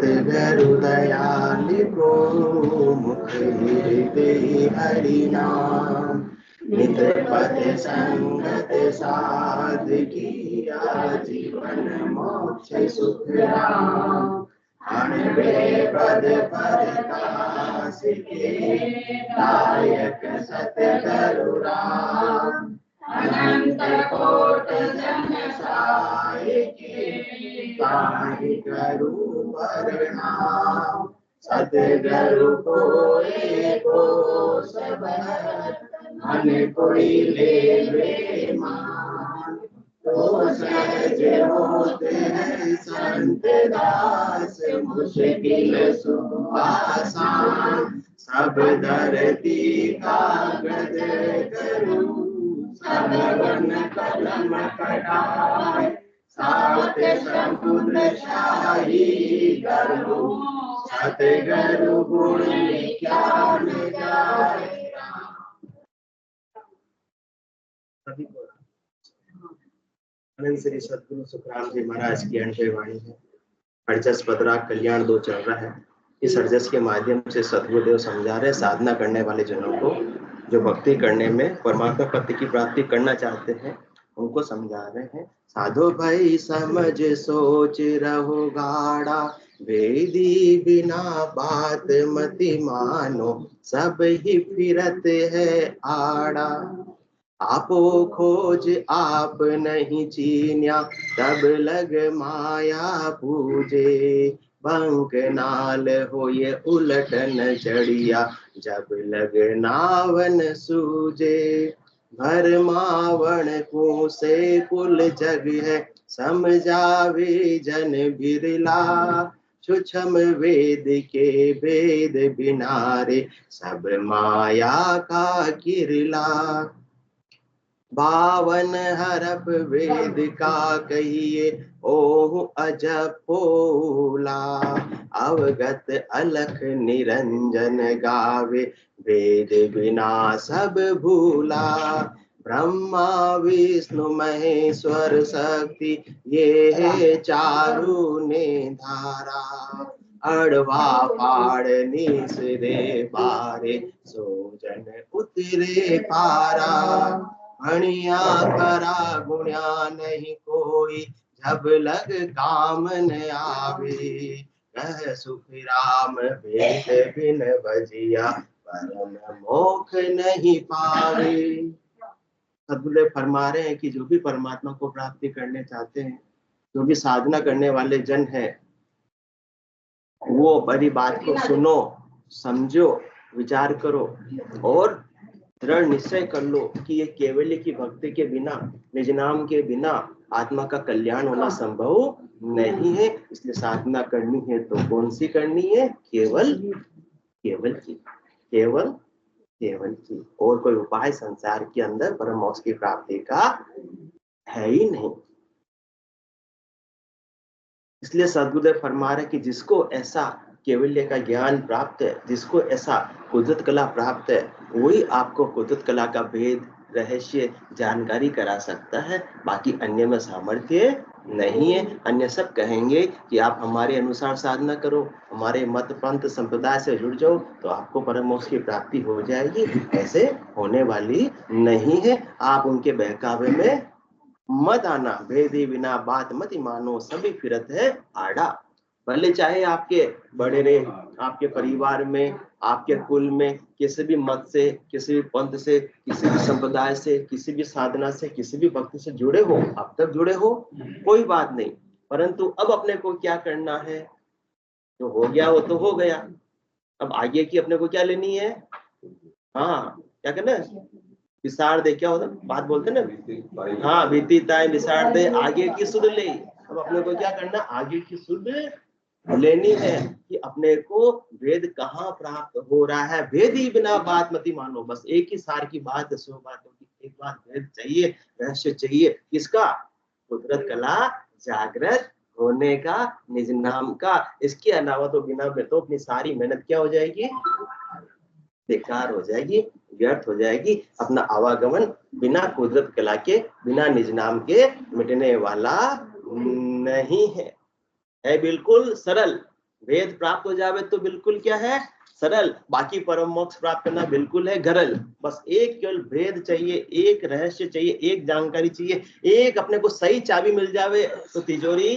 सतगुरु दयाल को मुख हृदय हरि नाम, नित पद संगत साध किया जीवन मोक्ष सुख राम। अनबे पद प्रकाश के दायक सतगुरु राम, अनंत कोट जन साई के ताहि करू प्रणाम। सतगुरु को एको सबद मन कोई ले मान, तो सहज होते हैं संत दास मुश्किल सुख आसान। सब धरती कागज करूं सब वन कलम कटाए, सात समुद्र शाही करूं सतगुरु गुण ज्ञान जाए। सभी को अनंत श्री सद्गुरु सुखराम जी महाराज की अनपय वाणी है। अड़जस पदराग कल्याण 2 चल रहा है। इस अड़जस के माध्यम से सद्गुरुदेव समझा रहे साधना करने वाले जनों को, जो भक्ति करने में परमात्मा पद की प्राप्ति करना चाहते हैं, उनको समझा रहे हैं। साधो भाई समझ सोच रहो गाढ़ा, वेदी बिना बात मति मानो, सब ही फिरत है आड़ा। आपो खोज आप नहीं चीन्या, तब लग माया पूजे। बंक नाल हो ये उलटन चढ़िया, जब लग नावन सूझे। भरमावण को से कुल जग है, समझावे जन बिरला। सूक्ष्म वेद के भेद बिनारे, सब माया का किरला। 52 हरफ वेद का कहिए, ओहु अजपोला। अवगत अलख निरंजन गावे, वेद बिना सब भूला। ब्रह्मा विष्णु महेश्वर शक्ति, ये है चारू ने धारा। अड़वा पाड़ निसरे पारे, सोजन उतरे पारा। भणिया करा गुणिया नहीं कोई, जब लग काम न आवे। कह सुख राम वेद बिन बजिया, परम मोक्ष नहीं पावे। सद्गुरुदेव फरमा रहे हैं कि जो भी परमात्मा को प्राप्ति करने चाहते हैं, जो भी साधना करने वाले जन हैं, वो बड़ी बात को सुनो, समझो, विचार करो और दृढ़ निश्चय कर लो कि ये केवल की भक्ति के बिना, निज नाम के बिना आत्मा का कल्याण होना संभव नहीं है। इसलिए साधना करनी है तो कौन सी करनी है? केवल की, केवल की। और कोई उपाय संसार के अंदर परम मोक्ष की प्राप्ति का है ही नहीं। इसलिए सद्गुरुदेव फरमा रहे कि जिसको ऐसा केवल्य का ज्ञान प्राप्त है, जिसको ऐसा कुदरत कला प्राप्त है, वही आपको कुदरत कला का भेद, रहस्य, जानकारी करा सकता है। बाकी अन्य में सामर्थ्य नहीं है। अन्य सब कहेंगे कि आप हमारे अनुसार साधना करो, हमारे मत पंथ संप्रदाय से जुड़ जाओ तो आपको परम मोक्ष की प्राप्ति हो जाएगी। ऐसे होने वाली नहीं है। आप उनके बहकावे में मत आना। भेदी बिना बात मत मानो, सभी फिरत है आड़ा। भले चाहे आपके बड़े रे, आपके परिवार में, आपके कुल में, किसी भी मत से, किसी भी पंथ से, किसी भी संप्रदाय से, किसी भी साधना से, किसी भी भक्ति से जुड़े हो, अब तक जुड़े हो, कोई बात नहीं। परंतु अब अपने को क्या करना है? जो हो गया वो तो हो गया। अब आगे की अपने को क्या लेनी है? हाँ, क्या करना है? विसार दे, क्या होता बात बोलते ना, हाँ, बीतीताए विसार दे, आगे की सुध ले। अब अपने को क्या करना? आगे की सुध लेनी है कि अपने को वेद कहाँ प्राप्त हो रहा है। वेद ही बिना बात मती मानो। बस एक ही सार की बात, 100 बातों की एक बात वेद चाहिए, रहस्य चाहिए। किसका? कुदरत कला जागृत होने का, निज नाम का। इसके अलावा तो बिना में तो अपनी सारी मेहनत क्या हो जाएगी? बेकार हो जाएगी, व्यर्थ हो जाएगी। अपना आवागमन बिना कुदरत कला के, बिना निज नाम के मिटने वाला नहीं है। है बिल्कुल सरल। वेद प्राप्त हो जावे तो बिल्कुल क्या है, सरल। बाकी परम मोक्ष प्राप्त करना बिल्कुल है गरल। बस एक केवल भेद चाहिए, एक रहस्य चाहिए, एक जानकारी चाहिए, एक अपने को सही चाबी मिल जावे तो तिजोरी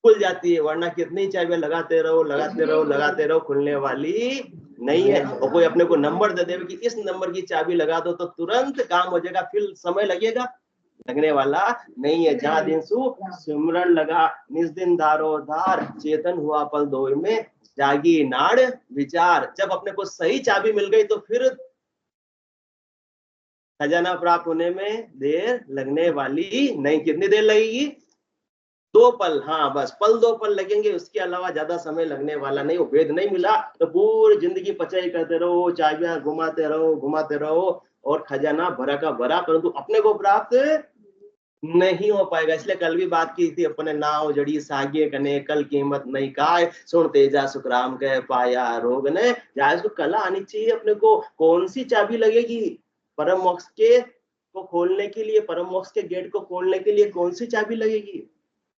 खुल जाती है। वरना कितनी चाबियां लगाते रहो लगाते रहो लगाते रहो, खुलने वाली नहीं है। और कोई अपने को नंबर दे देवे कि इस नंबर की चाबी लगा दो तो तुरंत काम हो जाएगा, फिर समय लगेगा, लगने वाला नहीं है। जहां दिन सु सिमरन लगा, निज दिन दारो धार, चेतन हुआ पल दो में, जागी नाड़ विचार। जब अपने को सही चाबी मिल गई तो फिर खजाना प्राप्त होने में देर लगने वाली नहीं। कितनी देर लगेगी, 2 पल, हाँ बस पल 2 पल लगेंगे, उसके अलावा ज्यादा समय लगने वाला नहीं। वो वेद नहीं मिला तो पूरी जिंदगी पचाई करते रहो, चाबियां घुमाते रहो और खजाना भरा का भरा, परंतु अपने को प्राप्त नहीं हो पाएगा। इसलिए कल भी बात की थी अपने, नाव जड़ी सागे कने कल कीमत नहीं काय, सुन तेजा सुखराम कह पाया रोग ने। जहाज को कला आनी चाहिए अपने को। कौन सी चाबी लगेगी परम मोक्ष के को खोलने के लिए, परम मोक्ष के गेट को खोलने के लिए कौन सी चाबी लगेगी?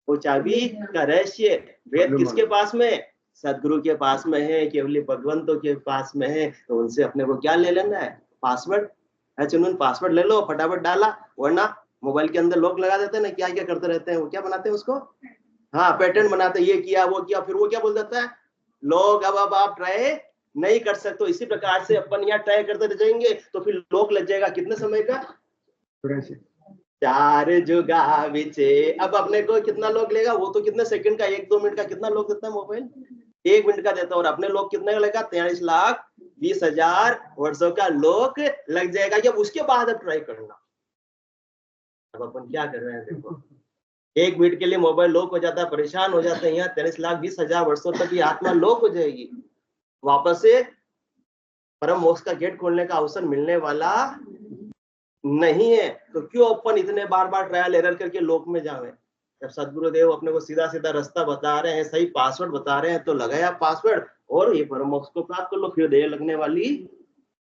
वो चाबी का रहस्य वेद किसके पास में? सदगुरु के पास में है, केवली भगवंतों के पास में है। तो उनसे अपने को क्या ले लेना है? पासवर्ड है चुनून, पासवर्ड ले लो, फटाफट डाला। वरना मोबाइल के अंदर लोग लगा देते हैं ना, क्या क्या करते रहते हैं वो, क्या बनाते हैं उसको, हाँ पैटर्न बनाते हैं, ये किया वो किया, फिर वो क्या बोल देता है, लोग अब आप ट्राई नहीं कर सकते। तो इसी प्रकार से अपन यहाँ ट्राई करते रह जाएंगे तो फिर लोग लग जाएगा कितने समय का, 4 जुगा बिचे। अब अपने को कितना लोग लेगा, वो तो कितने सेकंड का, 1-2 मिनट का कितना लोग देता है मोबाइल, 1 मिनट का देता है। और अपने लोग कितने का लेगा, 43,20,000 वर्षों का लोग लग जाएगा। जब उसके बाद अब ट्राई करना। अब अपन क्या कर रहे हैं देखो, 1 मिनट के लिए मोबाइल लॉक हो जाता है, परेशान हो जाते हैं। यहाँ 43,20,000 वर्षों तक ये आत्मा लॉक हो जाएगी, वापस से परम मोक्ष का गेट खोलने का अवसर मिलने वाला नहीं है। तो क्यों अपन इतने बार बार ट्रायल एरर करके लोक में जावे? जब सदगुरुदेव अपने को सीधा सीधा रास्ता बता रहे हैं, सही पासवर्ड बता रहे हैं, तो लगाया पासवर्ड और ये परम मोक्ष को प्राप्त कर लो, फिर देर लगने वाली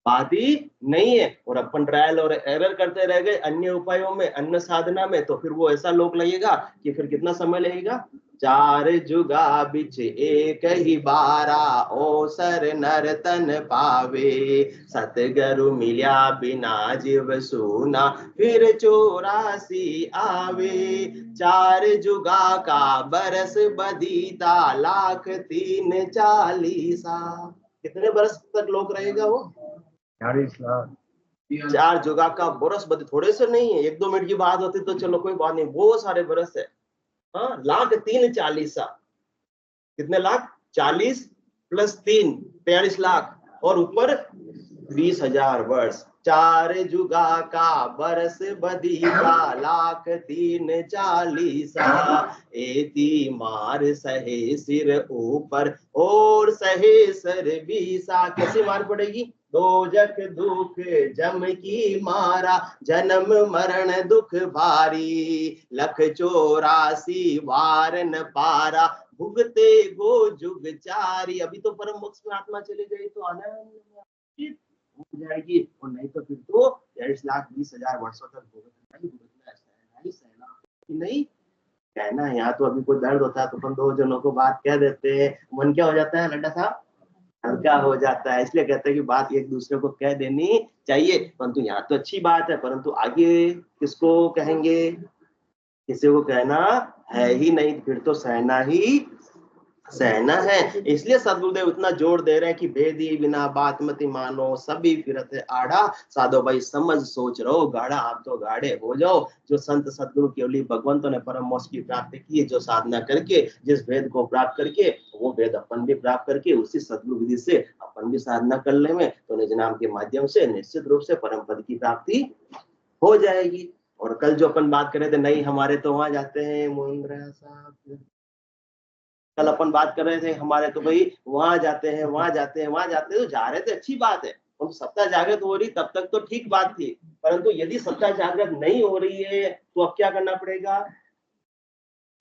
बात ही नहीं है। और अपन ट्रायल और एरर करते रह गए अन्य उपायों में, अन्य साधना में, तो फिर वो ऐसा लोक लगेगा कि फिर कितना समय लगेगा, 4 जुगा बिच एक ही बारा, ओ सर नर तन पावे, सतगुरु मिल्या बिना जीव सूना, फिर 84 आवे, 4 जुगा का बरस बदीता, 1,43,40। कितने बरस तक लोक रहेगा वो, 40 लाख। 4 जुगा का बरस बदी थोड़े से नहीं है, 1-2 मिनट की बात होती तो चलो कोई बात नहीं, बहुत सारे बरस है। हाँ, 1,03,40। कितने लाख, 40 + 3 43 लाख, और ऊपर 20,000 वर्ष। 4 जुगा का बरस बदीता, 1,03,40। एती मार सहे सिर ऊपर और सहे सर 20। कैसी मार पड़ेगी, दोजख दुख जम की मारा, जन्म मरण दुख भारी, 1,84 वार न पारा, भुगते गो जुग चारी। अभी तो परम मोक्ष में आत्मा चली गई तो आनंद हो जाएगी, और नहीं तो फिर तो 43,20,000 वर्षों तक भुगतना नहीं कहना है। यहाँ तो अभी कोई दर्द होता है तो अपन 2 जनों को बात कह देते हैं, मन क्या हो जाता है लड्डा साहब, हल्का हो जाता है। इसलिए कहते हैं कि बात एक दूसरे को कह देनी चाहिए। परंतु यहाँ तो अच्छी बात है, परंतु आगे किसको कहेंगे, किसी को कहना है ही नहीं, फिर तो सहना ही सहना है। इसलिए सदगुरुदेव इतना जोर दे रहे हैं कि भेदी बिना बात मति मानो, सभी फिरत आड़ा, साधो भाई समझ सोच रहो गाढ़ा, आप तो गाढ़े हो जाओ। जो संत सदगुरु केवली भगवंतों ने परम मोक्ष की प्राप्ति की, जो साधना करके जिस भेद को प्राप्त करके, वो भेद अपन भी प्राप्त करके उसी सदगुरु विधि से अपन भी साधना कर ले में, तो निज नाम के माध्यम से निश्चित रूप से परम पद की प्राप्ति हो जाएगी। और कल जो अपन बात कर रहे थे, नहीं हमारे तो वहां जाते हैं मुंद्रा साहब, कल अपन बात कर रहे थे हमारे तो भाई वहां जाते हैं वहां जाते हैं वहां जाते हैं, तो जा रहे थे अच्छी बात है, और सत्ता जागृत हो रही तब तक तो ठीक बात थी। परंतु यदि सत्ता जागृत नहीं हो रही है तो अब क्या करना पड़ेगा,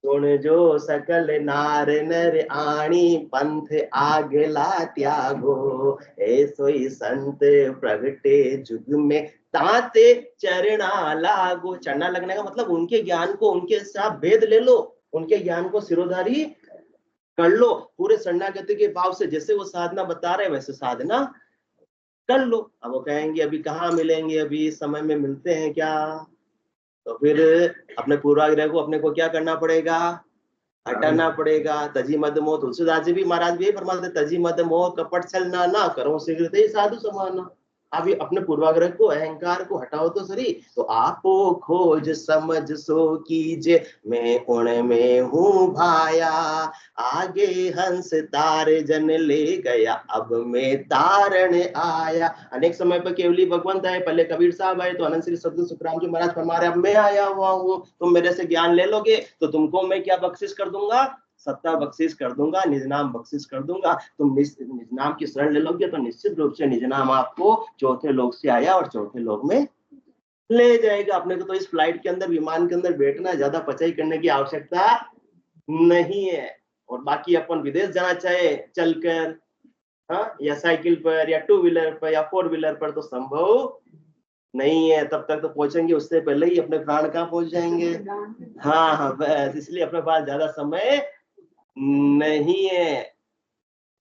सुन जो सकल नार नर आणी, पंथ आगला त्यागो, ऐसोई संत प्रगटे जुग में, ताते चरणा लागो। चरणा लगने का मतलब उनके ज्ञान को, उनके साथ भेद ले लो, उनके ज्ञान को सिरोधारी कर लो पूरे शरणागति के भाव से, जैसे वो साधना बता रहे वैसे साधना कर लो। अब वो कहेंगे अभी कहाँ मिलेंगे, अभी इस समय में मिलते हैं क्या? तो फिर अपने पूर्वाग्रह को अपने को क्या करना पड़ेगा? हटाना पड़ेगा। तजी मद मोह, तुलसीदास जी भी महाराज भी यही फरमाते, तजी मद मोह कपट छल ना करो शीघ्र ते साधु समाना। अभी अपने पूर्वाग्रह को, अहंकार को हटाओ तो सही। तो आपो खोज समझ सो कीजे, मैं उण में हूँ भाया, आगे हंस तार जन ले गया, अब मैं तारण आया। अनेक समय पर केवली भगवंत है, पहले कबीर साहब आए तो अनंत श्री सद्गुरु सुखराम जी महाराज फरमा रहे अब मैं आया हुआ हूँ, तुम मेरे से ज्ञान ले लोगे तो तुमको मैं क्या बख्शिश कर दूंगा? सत्ता बख्शिश कर दूंगा, निज नाम बख्शिश कर दूंगा। तुम निज नाम की शरण ले लोगे तो निश्चित रूप से निज नाम आपको चौथे लोक से आया और चौथे लोक में ले जाएगा। अपने को तो इस फ्लाइट के अंदर, विमान के अंदर बैठना, ज्यादा पचाई करने की आवश्यकता नहीं है। और बाकी अपन विदेश जाना चाहे चलकर, हाँ, या साइकिल पर या टू व्हीलर पर या फोर व्हीलर पर, तो संभव नहीं है। तब तक तो पहुंचेंगे, उससे पहले ही अपने प्राण कहाँ पहुंच जाएंगे। हाँ हाँ, बस इसलिए अपने पास ज्यादा समय नहीं है।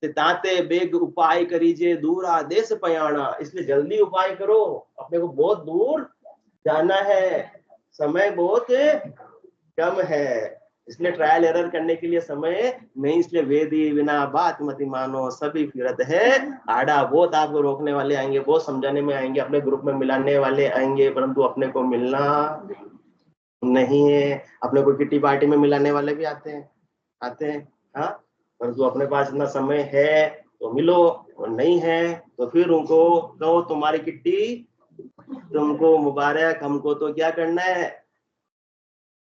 ताते बेग उपाय करीजे दूर आदेश पयाना, इसलिए जल्दी उपाय करो, अपने को बहुत दूर जाना है, समय बहुत कम है। इसलिए ट्रायल एरर करने के लिए समय नहीं। इसलिए वेदी बिना बात मति मानो, सभी फिरत है आड़ा। बहुत आपको रोकने वाले आएंगे, बहुत समझाने में आएंगे, अपने ग्रुप में मिलाने वाले आएंगे, परंतु अपने को मिलना नहीं है। अपने को किट्टी पार्टी में मिलाने वाले भी आते हैं, हाँ, परंतु अपने पास इतना समय है तो मिलो, और नहीं है तो फिर उनको कहो तुम्हारी किट्टी तुमको मुबारक, हमको तो क्या करना है,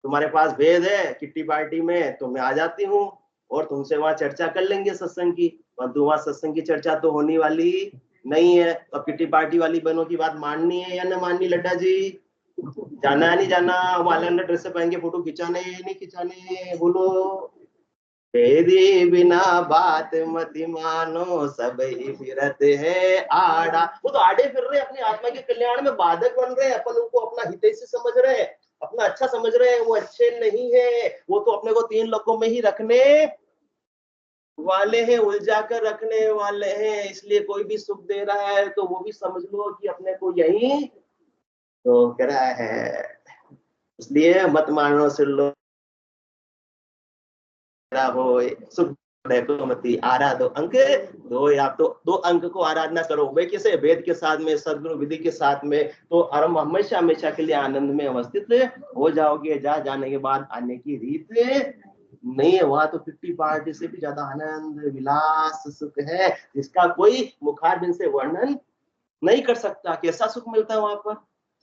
तुम्हारे पास भेद है किट्टी पार्टी में तो मैं आ जाती हूँ और तुमसे वहां चर्चा कर लेंगे सत्संग की। परंतु वहां सत्संग की चर्चा तो होने वाली नहीं है। तो किट्टी पार्टी वाली बहनों की बात माननी है या न माननी? लड्डा जी, जाना है नहीं जाना? वाले ड्रेस पहन के फोटो खिंचाने नहीं खिंचाने? बोलो। तेरी बिना बात मति मानो, सब ही फिरत है आड़ा। वो तो आड़े फिर रहे, अपनी आत्मा के कल्याण में बाधक बन रहे हैं। अपन उनको अपना हितैषी समझ रहे हैं, अपना अच्छा समझ रहे हैं, वो अच्छे नहीं है। वो तो अपने को तीन लोगों में ही रखने वाले हैं, उलझा कर रखने वाले हैं। इसलिए कोई भी सुख दे रहा है तो वो भी समझ लो कि अपने को यही तो कह रहा है। इसलिए मत मानो सिर लो हो, सुख मती आराधो अंक दो। या तो दो अंक को आराधना करो, वे किसे? वेद के साथ में, सदगुरु विधि के साथ में, तो आरंभ हमेशा हमेशा के लिए आनंद में अवस्थित हो जाओगे। जा जाने के बाद आने की रीत नहीं है। वहां तो किट्टी पार्टी से भी ज्यादा आनंद विलास सुख है, जिसका कोई मुखारबिंद से वर्णन नहीं कर सकता। कैसा सुख मिलता है वहां पर?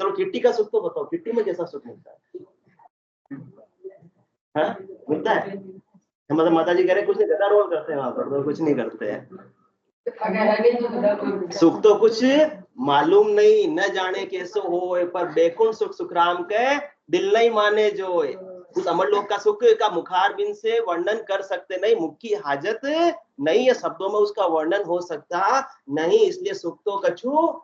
चलो किट्टी का सुख तो बताओ, किट्टी में कैसा सुख मिलता है? हाँ, मिलता है? मतलब माता जी कह रहे कुछ नहीं, गदा रोल करते हैं वहां पर, तो कुछ नहीं करते हैं। सुख तो कुछ मालूम नहीं, न जाने कैसे हो, पर बेकुन सुख सुखराम के दिल नहीं माने जो। उस अमर लोक का सुख का मुखार बिन से वर्णन कर सकते नहीं, मुख की हाजत नहीं है, शब्दों में उसका वर्णन हो सकता नहीं। इसलिए सुख तो कछु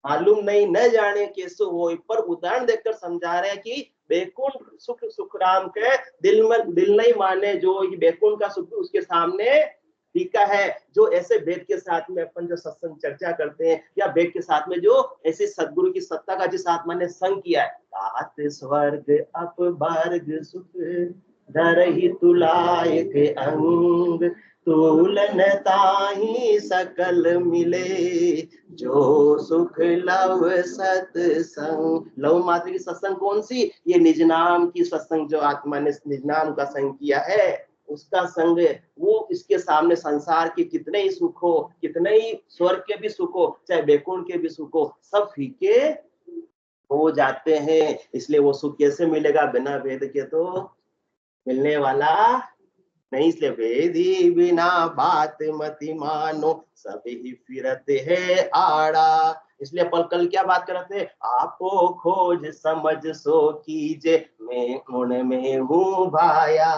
मालूम नहीं, न जाने कैसे हो, पर उदाहरण देखकर समझा रहे हैं कि बेकुंठ सुख सुखराम के दिल नहीं माने जो। बेकुंठ का सुख उसके सामने फीका है। जो ऐसे वेद के साथ में अपन जो सत्संग चर्चा करते हैं, या वेद के साथ में जो ऐसे सदगुरु की सत्ता का जिस आत्मा ने संग किया है, तात स्वर्ग अपवर्ग सुख धरहि तुलाय के अंग, तुलन ताहि सकल मिले जो सुख लव सत्संग। लव मात्र की सत्संग कौन सी? ये निज नाम की सत्संग, जो आत्मा ने निज नाम का संग किया है उसका संग। वो इसके सामने संसार के कितने ही सुख हो, कितने ही स्वर्ग के भी सुख हो, चाहे बैकुंठ के भी सुख हो, सब फीके हो जाते हैं। इसलिए वो सुख कैसे मिलेगा? बिना वेद के तो मिलने वाला नहीं। इसलिए वेदी बिना बात मति मानो, सभी फिरत है आड़ा। इसलिए अपन कल क्या बात कर रहे थे? आपो खोज समझ सो कीजे, मैं उन में हूँ भाया,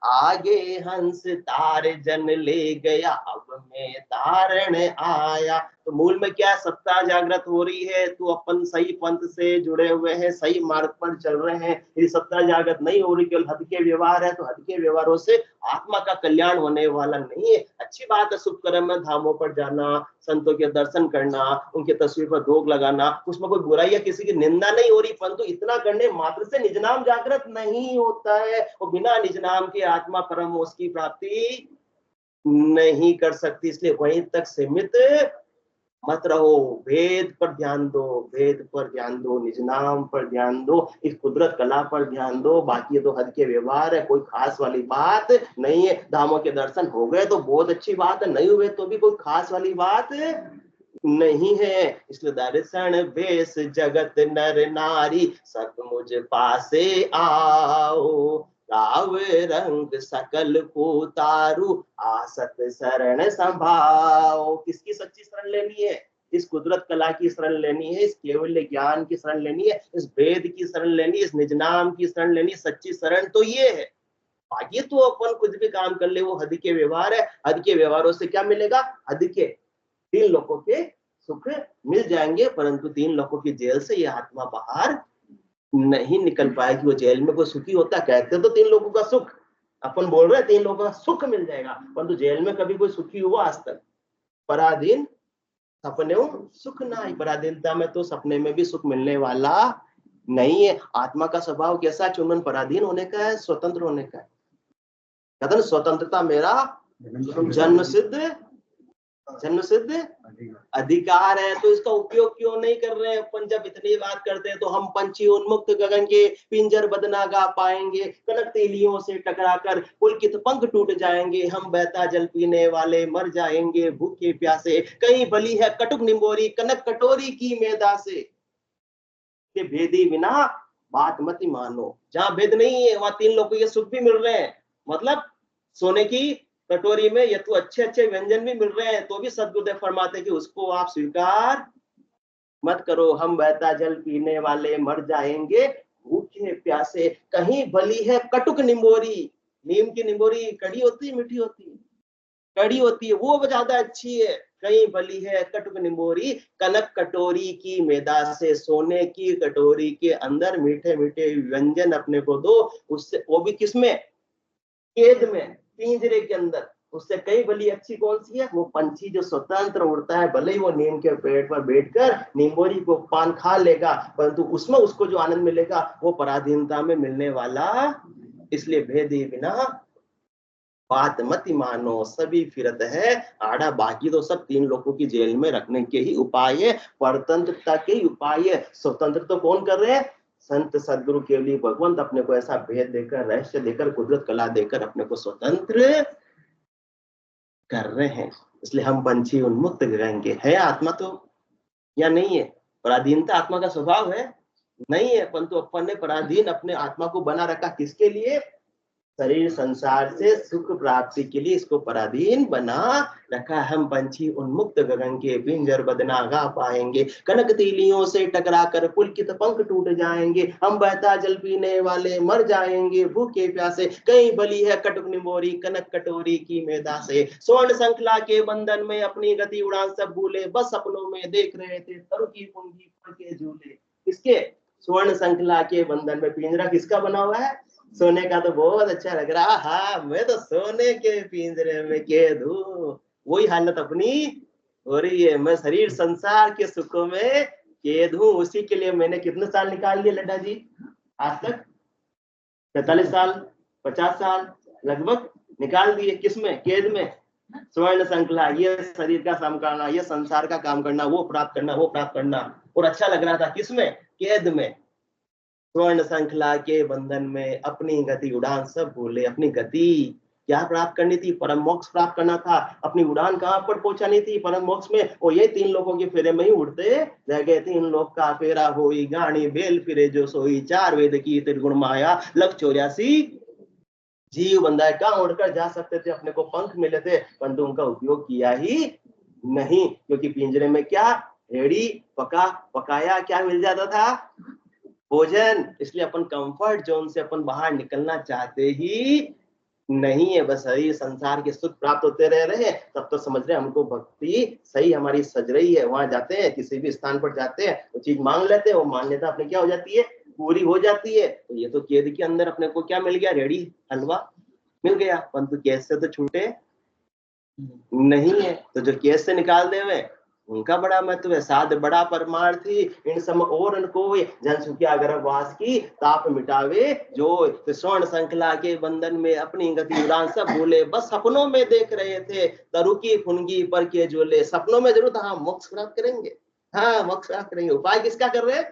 आगे हंस तार जन ले गया, अब मैं तारण आया। तो मूल में क्या सत्ता जागृत हो रही है, तो अपन सही पंथ से जुड़े हुए हैं, सही मार्ग पर चल रहे हैं। यदि सत्ता जागृत नहीं हो रही, केवल हद के व्यवहार है, तो हद के व्यवहारों से आत्मा का कल्याण होने वाला नहीं है। अच्छी बात है शुभ कर्म में धामों पर जाना, संतों के दर्शन करना, उनके तस्वीर पर भोग लगाना, उसमें कोई बुराई या किसी की निंदा नहीं हो रही, परंतु इतना करने मात्र से निज नाम जागृत नहीं होता है, और बिना निज नाम के आत्मा परम मोक्ष की प्राप्ति नहीं कर सकती। इसलिए वहीं तक सीमित मत रहो, वेद पर ध्यान दो, वेद पर ध्यान दो, निज नाम पर ध्यान दो, इस कुदरत कला पर ध्यान दो। बाकी तो हद के व्यवहार है, कोई खास वाली बात नहीं है। धामों के दर्शन हो गए तो बहुत अच्छी बात है, नहीं हुए तो भी कोई खास वाली बात नहीं है। इसलिए दर्शन वेश जगत नर नारी सब मुझ पासे आओ, राव रंग सकल को तारू आसत शरण संभाओ। किसकी सच्ची शरण लेनी है? इस कुदरत कला की शरण लेनी है, इस केवल ज्ञान की शरण लेनी है, इस वेद की शरण लेनी है, इस निज नाम की शरण लेनी है। सच्ची शरण तो ये है। बाकी तो अपन कुछ भी काम कर ले वो हद के व्यवहार है। हद के व्यवहारों से क्या मिलेगा? हद के तीन लोगों के सुख मिल जाएंगे, परंतु तीन लोगों की जेल से ये आत्मा बाहर नहीं निकल पाएगी। वो जेल में कोई सुखी होता? कहते तो तीन लोगों का सुख, अपन बोल रहे हैं तीन लोगों का सुख मिल जाएगा, परंतु जेल में कभी कोई सुखी हुआ आज तक? पराधीन सपने सुख ना ही, पराधीनता में तो सपने में भी सुख मिलने वाला नहीं है। आत्मा का स्वभाव कैसा? चुनन पराधीन होने का है, स्वतंत्र होने का है। कहते ना स्वतंत्रता मेरा जन्म सिद्ध अधिकार है। तो इसका उपयोग क्यों नहीं कर रहे हैं अपन? जब इतनी बात करते हैं तो हम पंछी उन्मुक्त गगन के पिंजर बदना गा पाएंगे, कनक तीलियों से टकराकर पुलकित पंख टूट जाएंगे, हम बहता जल पीने वाले मर जाएंगे भूखे प्यासे, कहीं बली है कटुक निम्बोरी कनक कटोरी की मैदा से। के भेदी बिना बात मत मानो। जहां भेद नहीं है वहां तीन लोगों को ये सुख भी मिल रहे हैं, मतलब सोने की कटोरी में ये तो अच्छे अच्छे व्यंजन भी मिल रहे हैं, तो भी सदगुरुदेव फरमाते हैं कि उसको आप स्वीकार मत करो। हम बहता जल पीने वाले मर जाएंगे भूखे प्यासे, कहीं बली है कटुक निम्बोरी। नीम की निम्बोरी कड़ी होती है मीठी होती है? कड़ी होती है, वो ज्यादा अच्छी है। कहीं बली है कटुक निम्बोरी कनक कटोरी की मैदा से। सोने की कटोरी के अंदर मीठे मीठे व्यंजन अपने को दो, उससे वो भी किसमें? कैद में, पिंजरे के अंदर। उससे कई बली अच्छी कौन सी है? वो पंछी जो स्वतंत्र उड़ता है, भले ही वो नीम के पेड़ पर बैठकर नींबोरी को पान खा लेगा, परंतु उसमें उसको जो आनंद मिलेगा वो पराधीनता में मिलने वाला। इसलिए भेदे बिना बात मत मानो, सभी फिरत है आड़ा। बाकी तो सब तीन लोगों की जेल में रखने के ही उपाय है, परतंत्रता के ही उपाय है। स्वतंत्र तो कौन कर रहे हैं? संत सदगुरु के लिए भगवंत अपने को ऐसा भेद देकर, रहस्य देकर, कुदरत कला देकर अपने को स्वतंत्र कर रहे हैं। इसलिए हम पंछी उन्मुक्त रहेंगे। है आत्मा तो या नहीं है? पराधीनता आत्मा का स्वभाव है? नहीं है, परंतु अपन ने पराधीन अपने आत्मा को बना रखा किसके लिए? शरीर संसार से सुख प्राप्ति के लिए इसको पराधीन बना रखा। हम पंछी उन्मुक्त गगन के पिंजर बदना गा पाएंगे, कनक तीलियों से टकरा कर पुलकित पंख टूट जाएंगे, हम बहता जल पीने वाले मर जाएंगे भूखे प्यासे, कहीं बली है कटुक निम्बोरी कनक कटोरी की मैदा से। स्वर्ण श्रृंखला के बंधन में अपनी गति उड़ान सब भूले, बस सपनों में देख रहे थे तरु की पुंगी फड़ के झूले। किसके? स्वर्ण श्रृंखला के बंधन में। पिंजरा किसका बना हुआ है? सोने का। तो बहुत अच्छा लग रहा। हाँ, मैं तो सोने के पिंजरे में कैद हूँ। वही हालत अपनी हो रही है। मैं शरीर संसार के सुखों में कैद हूँ। उसी के लिए मैंने कितने साल निकाल लिए लड्डा जी आज तक? 45 साल, 50 साल लगभग निकाल दिए। किसमें? कैद में। स्वर्ण श्रृंखला, ये शरीर का काम करना, ये संसार का काम करना, वो प्राप्त करना, वो प्राप्त करना, और अच्छा लग रहा था। किसमें? कैद में। स्वर्ण श्रृंखला के बंधन में अपनी गति उड़ान सब भूले। अपनी गति क्या प्राप्त करनी थी? परम मोक्ष प्राप्त करना था। अपनी उड़ान कहां पर पहुंचानी थी? परम मोक्ष में। और ये तीन लोगों के फेरे में ही उड़ते रह गए। तीन लोग का फेरा होई गाड़ी बेल फिरे जो सोई, चार वेद की त्रिगुण माया लग 84 जीव बंधाए। कहां उड़कर जा सकते थे? अपने को पंख मिले थे, परंतु उनका उपयोग किया ही नहीं, क्योंकि पिंजरे में क्या? रेडी पकाया क्या मिल जाता था? भोजन। इसलिए अपन कंफर्ट जोन से अपन बाहर निकलना चाहते ही नहीं है, बस यही संसार के सुख प्राप्त होते रह रहे हैं, तब तो समझ रहे हैं हमको भक्ति सही हमारी सज रही है। वहां जाते हैं, किसी भी स्थान पर जाते हैं, वो चीज मांग लेते हैं, वो मान्यता अपने क्या हो जाती है, पूरी हो जाती है। तो ये तो कैद के अंदर अपने को क्या मिल गया, रेडी हलवा मिल गया, परंतु कैद से तो छूटे नहीं है। तो जो केस से निकाल दे हुए उनका बड़ा महत्व है। साध बड़ा परमार्थी इन सम और उनको जन सुखिया गर्भवास की ताप मिटावे जो। तो स्वर्ण श्रृंखला के बंधन में अपनी गति उड़ान सब भूले, बस सपनों में देख रहे थे तरु की फुनगी पर के झोले। सपनों में जरूर हाँ मोक्ष प्राप्त करेंगे, हाँ मोक्ष प्राप्त करेंगे। उपाय किसका कर रहे,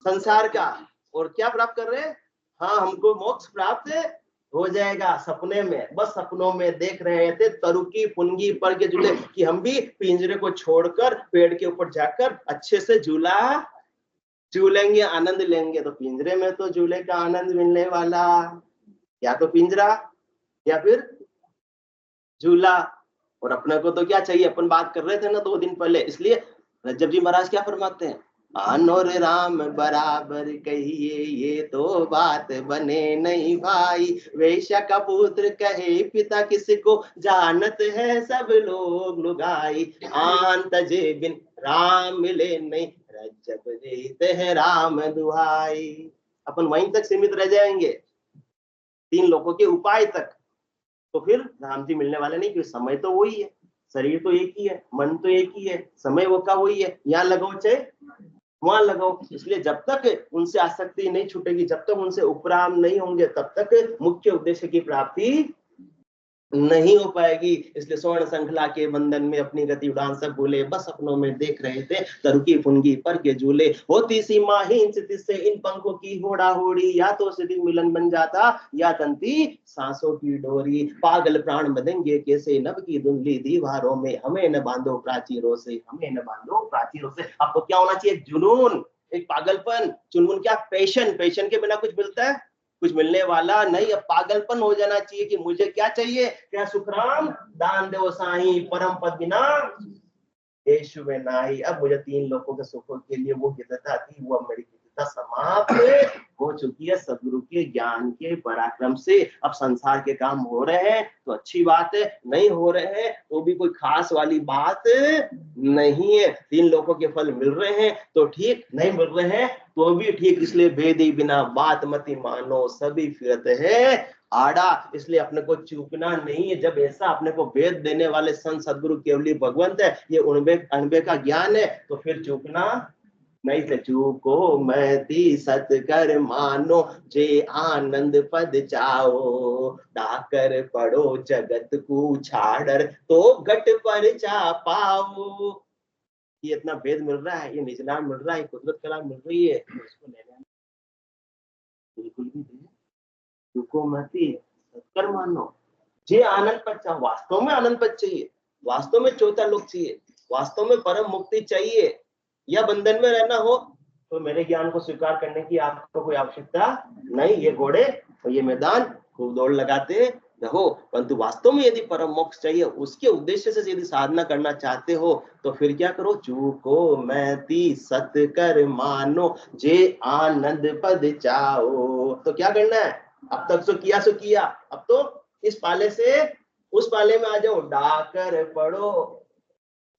संसार का। और क्या प्राप्त कर रहे हैं, हाँ हमको मोक्ष प्राप्त हो जाएगा सपने में, बस सपनों में देख रहे थे तरु की फुनगी पर के झूले, कि हम भी पिंजरे को छोड़कर पेड़ के ऊपर जाकर अच्छे से झूला झूलेंगे, आनंद लेंगे। तो पिंजरे में तो झूले का आनंद मिलने वाला या तो पिंजरा या फिर झूला। और अपने को तो क्या चाहिए, अपन बात कर रहे थे ना 2 दिन पहले, इसलिए रज्जब जी महाराज क्या फरमाते हैं, आनोर राम बराबर कहिए ये तो बात बने नहीं भाई। वैश्य का पुत्र कहे पिता किसको जानत है सब लोग लुगाई। आन तजे बिन राम मिले नहीं रज्जब देते हैं राम दुहाई। अपन वहीं तक सीमित रह जाएंगे 3 लोगों के उपाय तक, तो फिर राम जी मिलने वाले नहीं, क्योंकि समय तो वही है, शरीर तो एक ही है, मन तो एक ही है, समय वो का वही है, यहाँ लगाओ चाहे वहां लगाओ। इसलिए जब तक उनसे आसक्ति नहीं छूटेगी, जब तक उनसे उपराम नहीं होंगे, तब तक मुख्य उद्देश्य की प्राप्ति नहीं हो पाएगी। इसलिए स्वर्ण श्रृंखला के बंधन में अपनी गति उड़ान सब भूले, बस अपनों में देख रहे थे तरु की फुनगी पर के झूले। होती सीमाहीन से इन पंखों की होड़ा होड़ी, या तो सिद्धि मिलन बन जाता या तंती सांसों की डोरी। पागल प्राण बंधेंगे कैसे नभ की धुंधली दीवारों में, हमें न बांधो प्राचीरों से, हमें न बांधो प्राचीरों से। आपको क्या होना चाहिए, एक जुनून, एक पागलपन, चुनमुन, क्या पैशन। पैशन के बिना कुछ मिलता है, कुछ मिलने वाला नहीं। अब पागलपन हो जाना चाहिए कि मुझे क्या चाहिए, क्या सुखराम दान दो साई परम पद बिना यीशु में नाही। अब मुझे 3 लोगों के सुखों के लिए वो विधता थी, वो मेरी विधता समाप्त हो चुकी है सदगुरु के ज्ञान के पराक्रम से। अब संसार के काम हो रहे हैं तो अच्छी बात है, नहीं हो रहे हैं तो भी कोई खास वाली बात नहीं है। 3 लोगों के फल मिल रहे हैं तो ठीक, नहीं मिल रहे हैं तो भी ठीक। इसलिए भेदी बिना बात मति मानो, सभी फिरत है आड़ा। इसलिए अपने को चूकना नहीं है। जब ऐसा अपने को वेद देने वाले संत सदगुरु केवली भगवंत है, ये अनबे का ज्ञान है, तो फिर चूकना नहीं से। चूको महती सत कर मानो, जे आनंद पद चाओ। डाकर पढ़ो जगत को छाड़र, तो गट पर जा पाओ। ये इतना भेद मिल रहा है, ये निजला मिल रहा है, कुदरत कला मिल रही है, तो इसको लेना बिल्कुल भी नहीं। चूको महती सत्कर मानो, जे आनंद पद चाहो। वास्तव में आनंद पद चाहिए, वास्तव में चौथा लोक चाहिए, वास्तव में परम मुक्ति चाहिए, या बंधन में रहना हो, तो मेरे ज्ञान को स्वीकार करने की आपको कोई आवश्यकता नहीं। ये घोड़े और ये मैदान खूब दौड़ लगाते रहो, परंतु वास्तव में यदि परम मोक्ष चाहिए, उसके उद्देश्य से यदि साधना करना चाहते हो, तो फिर क्या करो, चूको मैती सत कर मानो, जे आनंद पद चाओ। तो क्या करना है, अब तक सो किया, अब तो इस पाले से उस पाले में आ जाओ। डाकर पढ़ो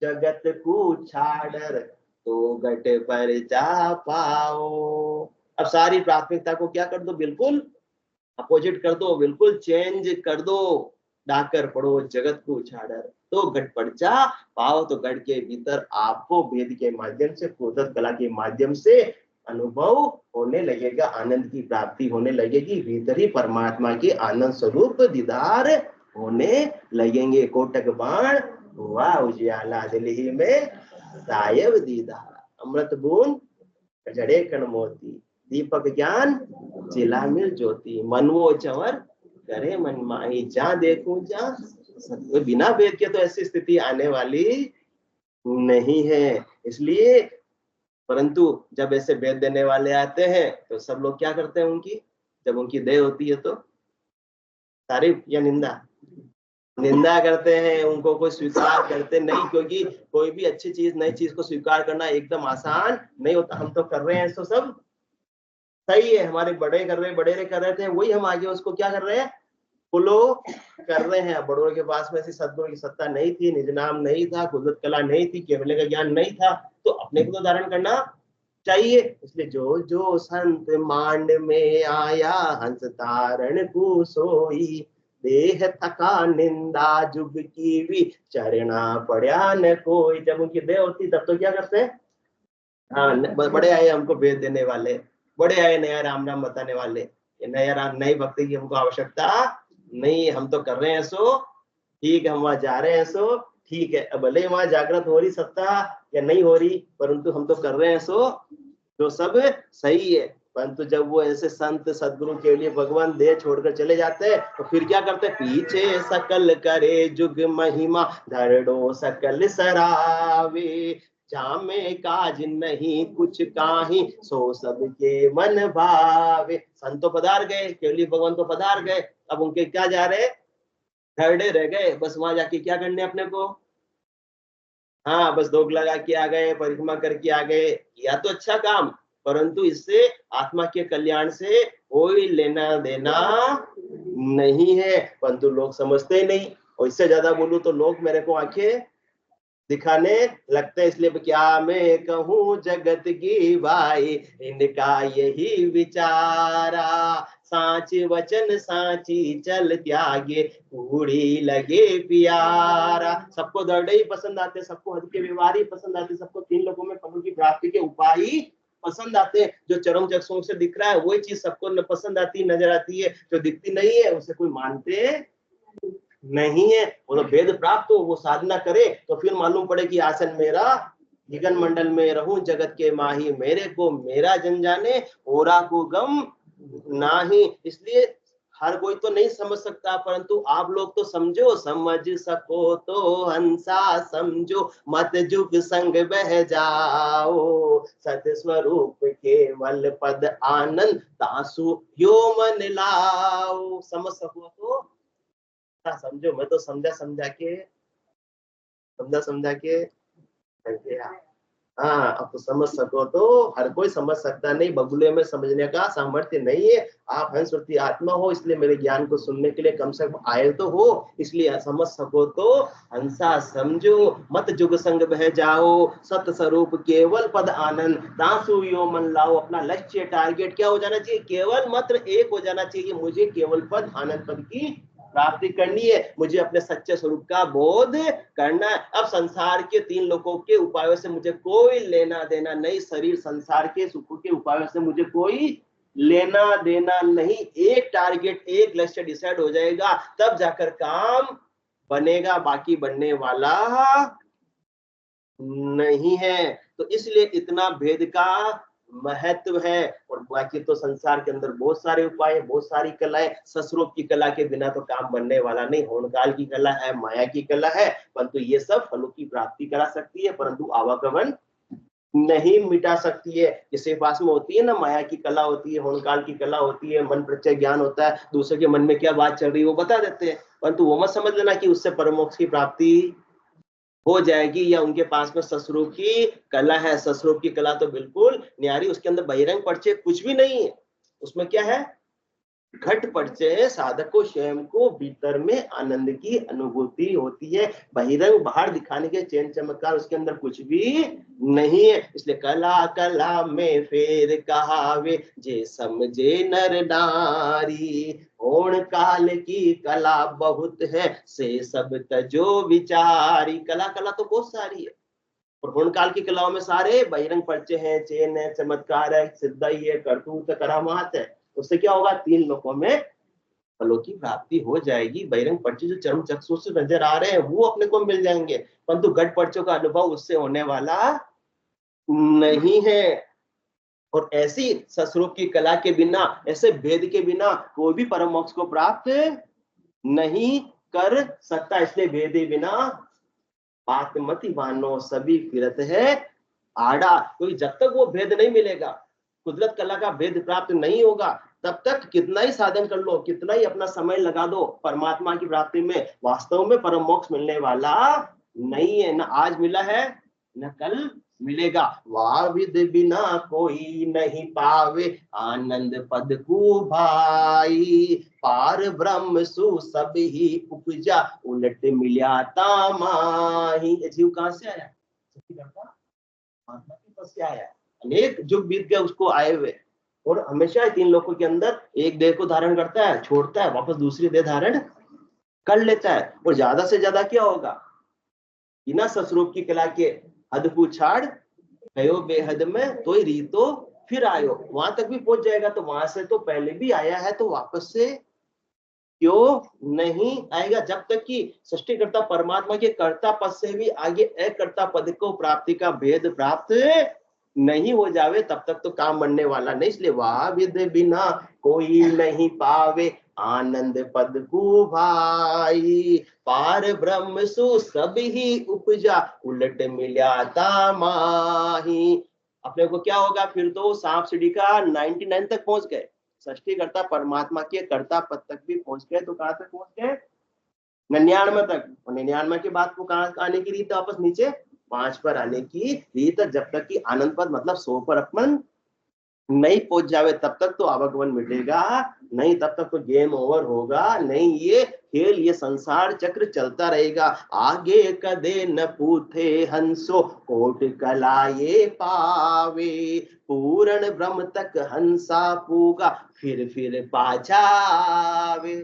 जगत को छाड़र, तो गट पर जा पाओ। अब सारी प्राथमिकता को क्या कर दो, बिल्कुल अपोजिट कर दो, बिल्कुल चेंज कर दो। डाकर पढ़ो जगत को छाड़र, तो गट पर जा पाओ। तो गढ़ के भीतर आपको वेद के माध्यम से, कुदरत कला के माध्यम से अनुभव होने लगेगा, आनंद की प्राप्ति होने लगेगी। भीतर ही परमात्मा के आनंद स्वरूप दीदार होने लगेंगे। कोटक बाण हुआ उजियाला, दिल्ली में सायब दीदार। अमृत बूंद जड़े कण मोती, दीपक ज्ञान चिला मिल ज्योति। मन वो चवर करे मन माही, जहां देखूं जहां। बिना वेद के तो ऐसी स्थिति आने वाली नहीं है। इसलिए परंतु जब ऐसे वेद देने वाले आते हैं तो सब लोग क्या करते हैं, उनकी जब उनकी दया होती है तो तारीफ या निंदा, निंदा करते हैं, उनको कोई स्वीकार करते नहीं। क्योंकि कोई भी अच्छी चीज, नई चीज को स्वीकार करना एकदम आसान नहीं होता। हम तो कर रहे हैं तो सब सही है, हमारे बड़े कर रहे थे, वही हम आगे उसको क्या कर रहे हैं, फॉलो कर रहे हैं। बड़ों के पास में ऐसी सद्गुरु की सत्ता नहीं थी, निज नाम नहीं था, कुदरत कला नहीं थी, केवल का ज्ञान नहीं था, तो अपने को तो धारण करना चाहिए। इसलिए जो जो संत मांड में आया, हंस तारण को सोई, देह थका निंदा जुग की भी, चरना पड़ा न कोई। जब उनकी देह होती तब तो क्या करते हैं, हाँ बड़े आए हमको भेद देने वाले, बड़े आए नया राम राम बताने वाले, ये नया राम नई भक्ति की हमको आवश्यकता नहीं, हम तो कर रहे हैं सो ठीक है, हम वहां जा रहे हैं सो ठीक है। अब भले ही वहां जागृत हो रही सत्ता या नहीं हो रही, परंतु हम तो कर रहे हैं सो जो सब सही है। परंतु जब वो ऐसे संत सदगुरु के लिए भगवान देह छोड़कर चले जाते हैं, तो फिर क्या करते हैं, पीछे सकल करे जुग महिमा, धरड़ो सकल सरावे, जामे काज नहीं कुछ काही, सो सबके मन भावे। संत तो पधार गए, केवली भगवान तो पधार गए, अब उनके क्या जा रहे, धरड़े रह गए, बस वहां जाके क्या करने अपने को, हाँ बस दोग लगा के आ गए, परिक्रमा करके आ गए, या तो अच्छा काम, परंतु इससे आत्मा के कल्याण से कोई लेना देना नहीं है। परंतु लोग समझते ही नहीं, और इससे ज्यादा बोलूं तो लोग मेरे को आंखें दिखाने लगते हैं। इसलिए क्या मैं कहूँ जगत की भाई, इनका यही विचारा, साच वचन साची चल त्यागे, कूड़ी लगे प्यारा। सबको दर्डे ही पसंद आते, सबको हद के व्यवहार ही पसंद आते, सबको तीन लोगों में प्रभु की प्राप्ति के उपाय ही पसंद आते हैं। जो चरम चक्षुओं से दिख रहा है वही चीज सबको पसंद आती नजर आती है, जो दिखती नहीं है उसे कोई मानते नहीं है। वो तो वेद प्राप्त हो, वो साधना करे, तो फिर मालूम पड़े कि आसन मेरा, निगन मंडल में रहूं जगत के माही, मेरे को मेरा जन जाने, ओरा को गम नाही। इसलिए हर कोई तो नहीं समझ सकता, परंतु आप लोग तो समझो, समझ सको तो हंसा समझो, मत जुग संग बह जाओ, सत स्वरूप केवल पद आनंद, तासु यो मन लाओ। समझ सको तो समझो, मैं तो समझा के करके, हाँ अब तो समझ सको तो हर कोई समझ सकता नहीं, बगुले में समझने का सामर्थ्य नहीं है। आप हंस श्रुति आत्मा हो, इसलिए मेरे ज्ञान को सुनने के लिए कम से कम आए तो हो, इसलिए समझ सको तो हंसा समझो, मत जुग संग बह जाओ, सत स्वरूप केवल पद आनंद, दासु यो मन लाओ। अपना लक्ष्य टारगेट क्या हो जाना चाहिए, केवल मात्र एक हो जाना चाहिए, मुझे केवल पद आनंद पद की प्राप्ति करनी है, मुझे अपने सच्चे स्वरूप का बोध करना है। अब संसार के तीन लोगों के उपायों से मुझे कोई लेना देना नहीं, शरीर संसार के सुखों के उपायों से मुझे कोई लेना देना नहीं। एक टारगेट, एक लक्ष्य डिसाइड हो जाएगा, तब जाकर काम बनेगा, बाकी बनने वाला नहीं है। तो इसलिए इतना भेद का महत्व है। और बाकी तो संसार के अंदर बहुत सारे उपाय, बहुत सारी कलाएं, ससुरों की कला के बिना तो काम बनने वाला नहीं। होनकाल की कला है, माया की कला है, परंतु ये सब फलों की प्राप्ति करा सकती है, परंतु आवागमन नहीं मिटा सकती है। जिसके पास में होती है ना, माया की कला होती है, होनकाल की कला होती है, मन प्रत्यय ज्ञान होता है, दूसरे के मन में क्या बात चल रही है वो बता देते हैं, परंतु वो मत समझ लेना कि उससे परम मोक्ष की प्राप्ति हो जाएगी, या उनके पास में ससुरों की कला है। ससुरों की कला तो बिल्कुल न्यारी, उसके अंदर बहिरंग परिचय कुछ भी नहीं है। उसमें क्या है, घट परिचय साधक को स्वयं को भीतर में आनंद की अनुभूति होती है। बहिरंग बाहर दिखाने के चैन चमत्कार उसके अंदर कुछ भी नहीं है। इसलिए कला कला में फेर कहावे, जे समझे नर नारी, होण काल की कला बहुत है, से सब तजो विचारी। कला कला तो बहुत सारी है, और होण काल की कलाओं में सारे बहिरंग परिचय है, चैन है, चमत्कार है, सिद्धाई है, करतूत करामात है। उससे क्या होगा, तीन लोगों में फलों की प्राप्ति हो जाएगी। बहिरंग पर्चे जो चरम चक्षु से नजर आ रहे हैं वो अपने को मिल जाएंगे, परंतु गट पर्चों का अनुभव उससे होने वाला नहीं है। और ऐसी सस्वरूप की कला के बिना, ऐसे भेद के बिना कोई भी परम मोक्ष को प्राप्त नहीं कर सकता। इसलिए भेदे बिना बात मत मानो, सभी फिरत है आड़ा। क्योंकि जब तक वो भेद नहीं मिलेगा, कुदरत कला का भेद प्राप्त नहीं होगा, तब तक कितना ही साधन कर लो, कितना ही अपना समय लगा दो, परमात्मा की प्राप्ति में वास्तव में परम मोक्ष मिलने वाला नहीं है। न आज मिला है, न कल मिलेगा। वाह विद बिना कोई नहीं पावे, आनंद पद को भाई। पार ब्रह्म सु सब ही उपजा, उलट मिल्या तामाही। ये जीव कहाँ से आया? परमात्मा के पास से आया। अनेक युग बीत गए उसको आए हुए, और हमेशा तीन लोगों के अंदर एक देह को धारण करता है, छोड़ता है, वापस दूसरी देह धारण कर लेता है। और ज्यादा से ज्यादा क्या होगा? बिना ससरूप की कला के हद पूछाड़ गयो बेहद में, तो ही रीतो फिर आयो। वहां तक भी पहुंच जाएगा, तो वहां से तो पहले भी आया है, तो वापस से क्यों नहीं आएगा? जब तक कि सृष्टिकर्ता परमात्मा के कर्ता पद से भी आगे अकर्ता पद को प्राप्ति का भेद प्राप्त नहीं हो जावे, तब तक तो काम बनने वाला नहीं। इसलिए वाह विद बिना कोई नहीं पावे, आनंद पद को भाई। पार ब्रह्म सु सब ही उपजा, उलट मिल्या तामाही। अपने को क्या होगा फिर? तो सांप सीढ़ी का 99 तक पहुंच गए, सृष्टिकर्ता परमात्मा के कर्ता पद तक भी पहुंच गए, तो कहां तक पहुंच गए? 99 तक। और 99 के बाद को कहां आने की रीत? वापस नीचे 5 पर आने की रीत। जब तक कि आनंद पद मतलब 100 पर अपन नहीं पहुंच जावे, तब तक तो आवागमन मिटेगा नहीं, तब तक तो गेम ओवर होगा नहीं। ये खेल, ये संसार चक्र चलता रहेगा। आगे कदे न पूथे हंसो, कोट कला ये पावे। पूर्ण ब्रह्म तक हंसा पूगा, फिर पाछावे।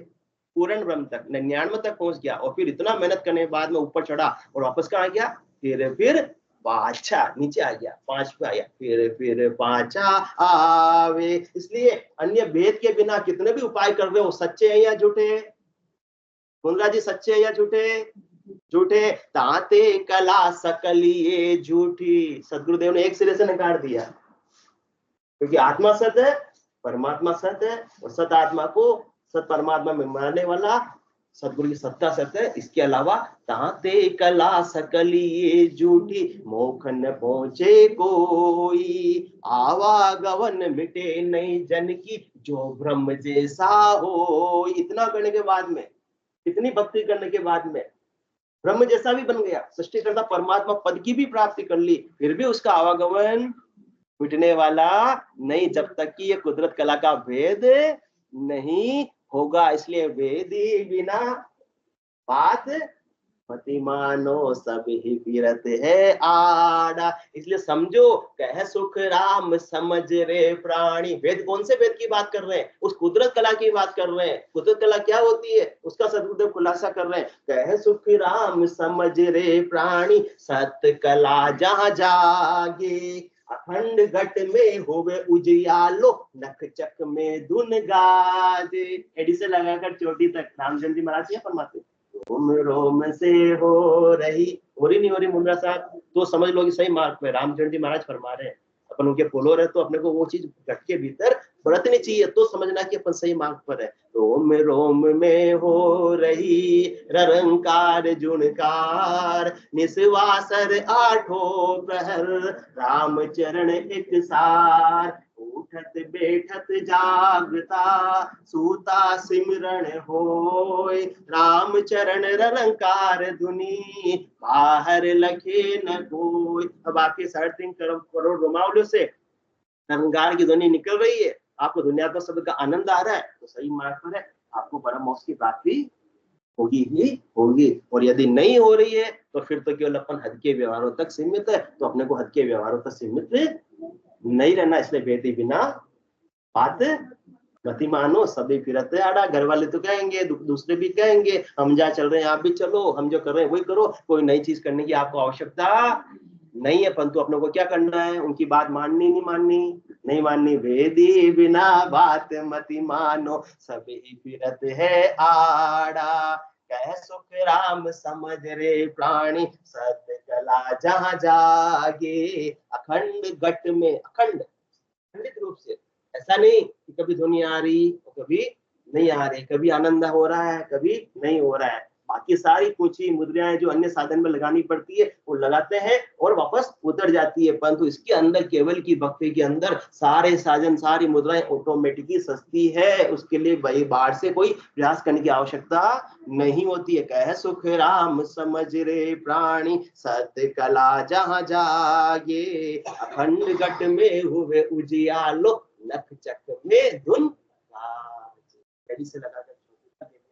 पूर्ण ब्रह्म तक 99 तक पहुंच गया, और फिर इतना मेहनत करने के बाद में ऊपर चढ़ा, और वापस कहाँ गया? फिर पाछा नीचे आ गया, 5 पे आया, फिर पाछा आवे। इसलिए अन्य भेद के बिना कितने भी उपाय कर रहे हो, सच्चे हैं या झूठे? मुंद्रा जी, सच्चे हैं या झूठे? झूठे। ताते कला सकली ये झूठी। सदगुरुदेव ने एक सिरे से नकार दिया, क्योंकि आत्मा सत है, परमात्मा सत है, और सत आत्मा को सत परमात्मा में मानने वाला सदगुरु की सत्ता सत्य है। इसके अलावा ताते कला सकली ये झूठी, मोख न पहुंचे कोई। आवागवन मिटे नहीं जन की, जो ब्रह्म जैसा हो। इतना करने के बाद में, इतनी भक्ति करने के बाद में ब्रह्म जैसा भी बन गया, सृष्टिकर्ता परमात्मा पद की भी प्राप्ति कर ली, फिर भी उसका आवागमन मिटने वाला नहीं, जब तक कि ये कुदरत कला का भेद नहीं होगा। इसलिए वेदी बिना बात मति मानो, सब ही फिरत है आड़ा। इसलिए समझो, कह सुख राम समझ रे प्राणी। वेद कौन से वेद की बात कर रहे हैं? उस कुदरत कला की बात कर रहे हैं। कुदरत कला क्या होती है, उसका सदगुरुदेव खुलासा कर रहे हैं। कह सुख राम समझ रे प्राणी, सत्य कला जहां जागे। अखंड घट में होवे उजियालो, नख चक में धुन गाजे। एडी से लगाकर चोटी तक रामचंद्र जी महाराज क्या फरमाते? रोम रोम से हो रही नहीं हो रही मुंद्रा साहब, तो समझ लो कि सही मार्ग पे रामचंद्र जी महाराज फरमा रहे हैं। अपन उनके फॉलोअर है, तो अपने को वो चीज घट के भीतर बरतनी चाहिए, तो समझना कि अपन सही मार्ग पर है। रोम रोम में हो रही ररंकार जुणकार, निस्वासर आठों प्रहर, राम चरण एक सार। उठत बैठत जागता, सूता सिमरण होय, राम चरण रंकार धुनी, बाहर लखे न कोई। अब आपके 3.5 करोड़ रोमावलियों से रंगार की ध्वनि निकल रही है, आपको दुनिया का शब्द का आनंद आ रहा है, तो सही मार्ग पर है, आपको परम मोक्ष की प्राप्ति होगी ही होगी। और यदि नहीं हो रही है, तो फिर तो केवल अपन हद के व्यवहारों तक सीमित है, तो अपने को हद के व्यवहारों तक सीमित नहीं रहना। इसलिए बेटी बिना बात मति मानो, सभी फिरते आड़ा। घर वाले तो कहेंगे, दूसरे भी कहेंगे, हम जहाँ चल रहे हैं आप भी चलो, हम जो कर रहे हैं वही करो, कोई नई चीज करने की आपको आवश्यकता नहीं है। परंतु अपने को क्या करना है? उनकी बात माननी नहीं माननी? नहीं माननी। वेदी बिना बात मति मानो, सभी फिरत है आड़ा। कह सुख राम समझ रे प्राणी, सत्य कला जहां जागे। अखंड घट में, अखंड खंडित रूप से, ऐसा नहीं कि कभी ध्वनि आ रही और कभी नहीं आ रही, कभी आनंद हो रहा है कभी नहीं हो रहा है। बाकी सारी कुछ मुद्राएं जो अन्य साधन में लगानी पड़ती है वो लगाते हैं और वापस उतर जाती है, परंतु इसके अंदर केवल की भक्ति के अंदर सारे साधन सारी मुद्राएं ऑटोमेटिकली सस्ती है, उसके लिए भाई बाहर से कोई प्रयास करने की आवश्यकता नहीं होती है। कह सुख राम समझ रे प्राणी, सत्य कला जहां जागे, अखंड घट में हुए उजियालो, नख चक में धुन राज। से लगाकर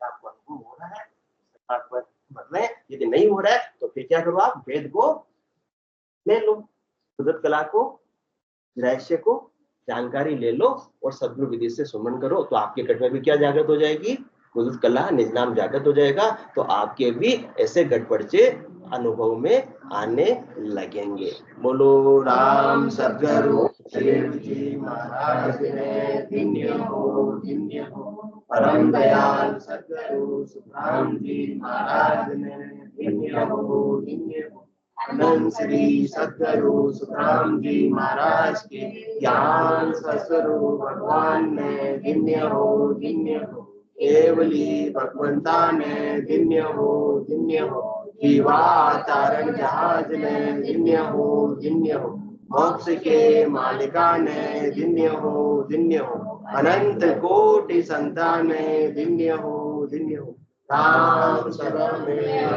आपको अनुभव हो रहा है, बढ़ रहे हैं, यदि नहीं हो रहा है तो फिर क्या करो, आप वेद को ले लो, कुदरत कला को, रहस्य को जानकारी ले लो और सद्गुरु विधि से सुमन करो, तो आपके घट में भी क्या जागृत हो जाएगी, कुदरत कला निज नाम जागृत हो जाएगा, तो आपके भी ऐसे घट पर्चे अनुभव में आने लगेंगे। बोलो राम सद्गुरु देव जी महाराज ने धन्य हो, धन्य हो। परम दयाल सद्गुरु सुखराम जी महाराज ने धन्य हो, धन्य हो। अनंत श्री सद्गुरु सुखराम जी महाराज के ज्ञान सद्गुरु भगवान ने धन्य हो, धन्य हो। केवली भगवंता ने धन्य हो, धन्य हो। जीवा तारण जहाज ने धन्य हो, धन्य हो। मोक्ष के मालिका ने धन्य हो, धन्य हो। अनंत कोटि संतान ने धन्य हो, धन्य हो। राम शरण में